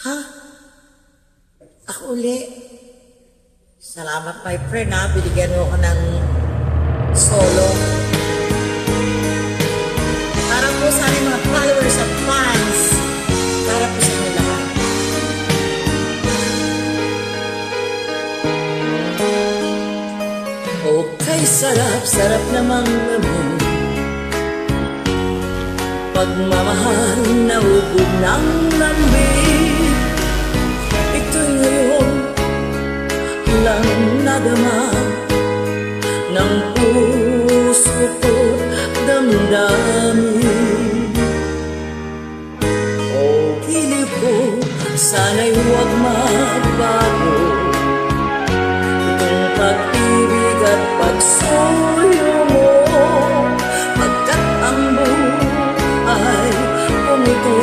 Ha? Ako uli. Salamat my friend ha. Binigyan mo ko ng solo. Para po sa aking mga followers at fans. Para po sa inyo lahat. Okay, sarap namang naman. Pagmamahal na ubod ng lambing. Ito'y ngayon lang nadama ng puso ko damdamin. O hilig ko, sana'y huwag magbago itong pag-ibig at pagsuyo mo, pagkat ang buhay kong ito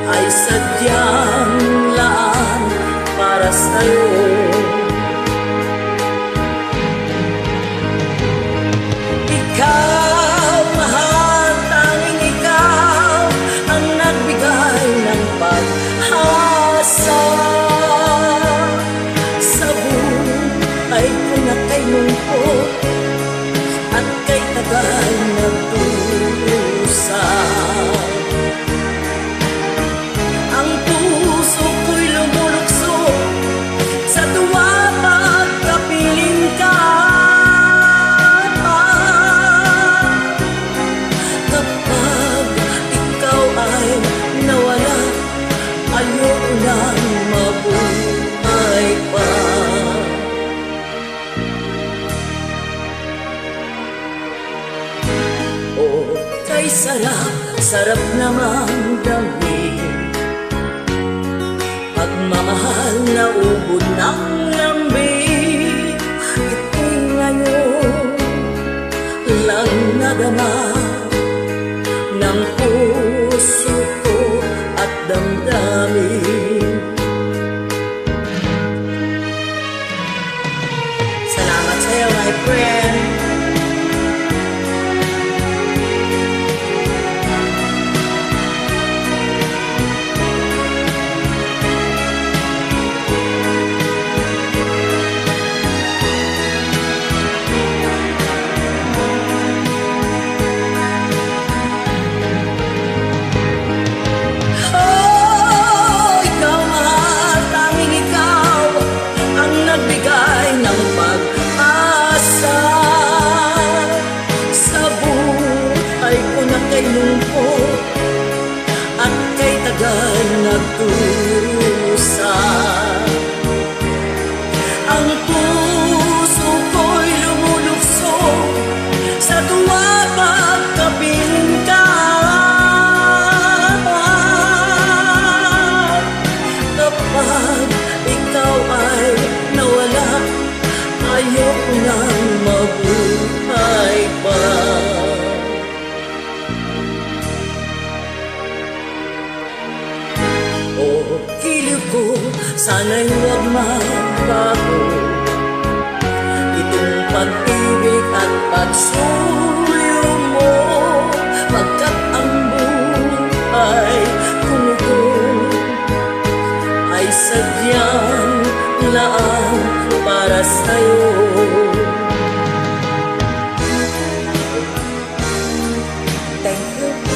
ay sadyang laan para sa'yo. Ikaw, mahal, tanging ikaw ang nagbigay ng pag-asa sa buhay ko na kay lungkot at kay tagal nagdusa. Ang puso ko'y lumulukso sa tuwa pagkapiling ka. Kapag ikaw ay nawala, ayoko nang mabuhay pa. Oh, kay sarap namang damhin. Pagmamahal na ubod ng lambing. Ito'y ngayon lang nadama ng puso ko at damdamin. Salamat sa'yo, my friend. Kay lungkot at kay tagal nagdusa. Ang puso ko'y lumulukso sa tuwa pagkapiling ka. Kapag ikaw ay nawala, ayoko nang mabuhay pa. O hilig ko, sana'y huwag magbago itong pag-ibig at pagsuyo mo, pagkat ang buhay kung ito ay sadyang laan para sa'yo. Thank you.